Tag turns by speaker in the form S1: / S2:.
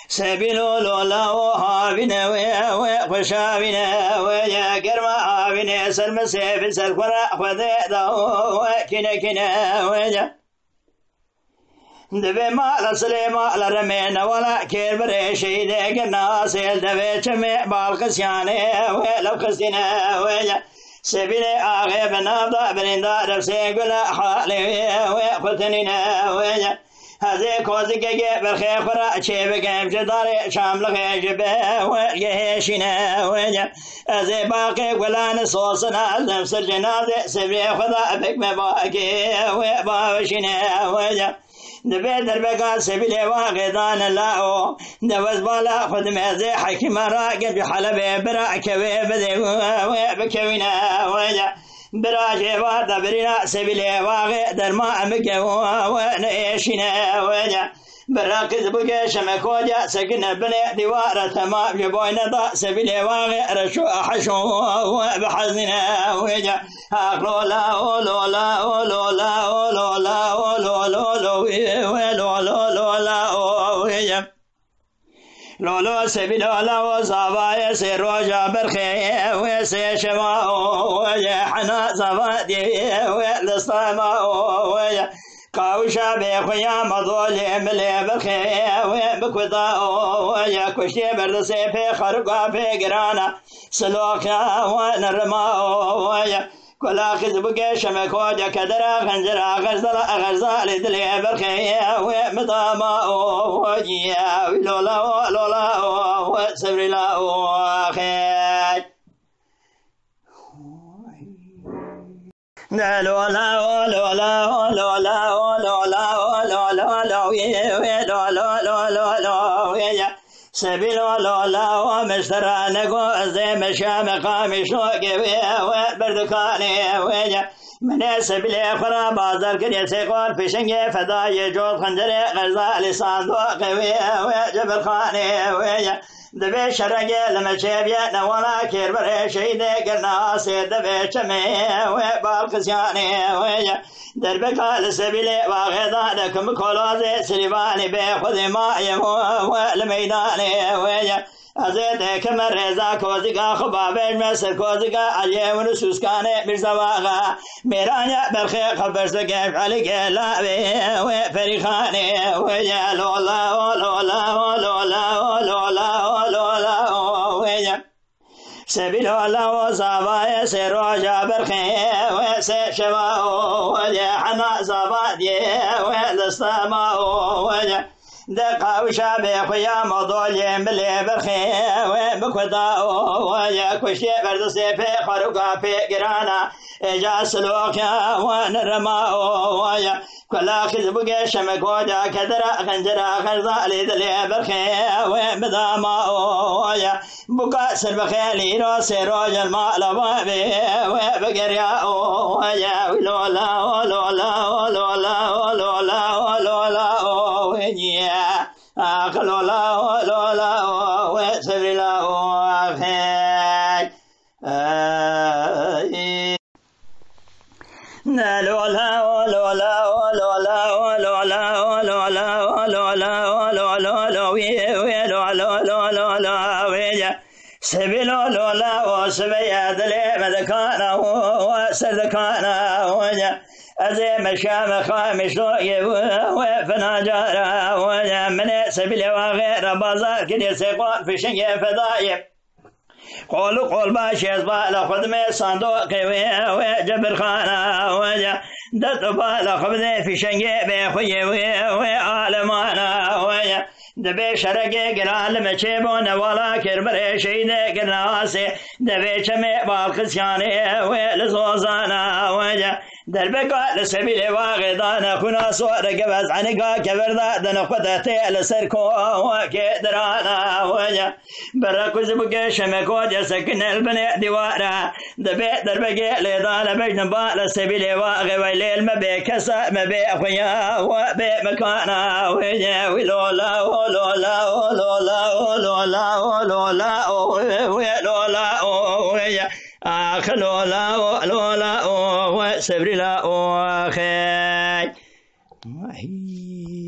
S1: سبيلو لولا وهابنا وشابنا ويا كرما هابنا سلمسي في سلفرا خذيدا وكنا كنا ويا دبي ما لسليما لرمينا ولا كير بريشي ديك الناس دبي شمي بالقسياني ولا قسينا ويا سبيلي آغي بنابدا برندا رفسي قلا حالي وقتنينا ويا هذه كوزك برخي خرا شيبك جداري شامل خيجبه ويهشنا ويا هذه باقي ولا نصوصنا نفس الجنازة سبري خدا بك مباقي وباوشنا ويا نبي دربك سبيلي واقدان الله نوز بالا خد مزي حكيم راقب بحلبي براك وبدي وبكوينا ويا براجي وارد برينا سبيلي واغي درما امك ونيشنا ويا براكز بقى شمكوجا سكن بني دوار تمام جبوين ضاء سبيلي واغي رشو حشو بحزنا ويا هاقلولا ولولا ولولا ولولا ولولا ولولا ويا لولو سبيلولا وصابايا سيروجا برخي ويسي شما ويحنا صفادي ويلصطما ويا قاوشا بيخويا مضولي ملي برخي ويبكوطا ويا كشي بردسي في خرقا في قرانا سلوكا ونرما ويا كل آخذ بقى شمكوجا كدرا خنزرا غرزا لدلي برخي ومضاما ويا لولا لولا وسبري لا وخير لولا لولا لولا لولا لولا سبيل لولا ومشترى نقو زي مشى مقامي شوقي وبردكاني ويا من سبيل خرا بازار كريا سيقول في شنجي فداي جوز خنجري غزال لسان دوقي وجبل خاني ويا دبي شرقي لما شبيا نوالا كير بري شيدي قرنا سيد دبي شمي وبالقسياني ويا دربك لسبيلي واغيضانكم كولوزي سليباني بيخذ ماي والميداني ويا أزيدك مرزا كوزيكا خبابين مسر كوزيكا علي ونسوسكاني برزواغا ميرانيا برخي خبرسك عليك لابي وفريخاني ويا لولا لولا لولا لولا لولا ويا سبيل الله وصابايا سيروجا برخي ويسي شما ويا حنا صبادي ويلصطما ويا دقا وشابي خويا مضولي ملي برخي وبكوطا ويا كشي بردسي في خرقا في قرانا اجا سلوكيا ونرما ويا كل آخذ بقى شمكوجا كدرا خنجرا خرزا لدلي برخي ومضاما ويا بقى سربخيلي رو سيروج الماء لبابي وبقريا ويا ولولا ولولا ولولا ولولا ولولا ويا أخلولا ولولا وسبري لا وفي لولا ولولا ولولا ولولا ولولا ولولا ولولا ويا سبيل لولا وسبيا دلي مذكانا وسركانا ويا أزي مشام خامش وفنا جارا ويا من سبيل وغير بازار كده سيقوان في شنجي فضايب قول باشي أزبال خدمي صندوقي وجبر خانا ويا دت بال خبزي في شنجي بيخوي وعالمانا ويا دبي شرقي قرال مشيبون ولا كربري شيدي قراسي دبي شمي بالقسياني ولزوزانا ويا دربك لسبيل واغدان كنا صور قبز عنك كبردا دنا قدتي لسركو وكدرانا وجا بركوز بقش مكود سكن البني دوارا دبي دربك لدان بجن بال سبيل واغ ويليل ما بكسا ما بخيا وبي مكانا وجا ولولا ولولا ولولا ولولا ولولا ولولا وجا لولا لولا وسبري لا أخي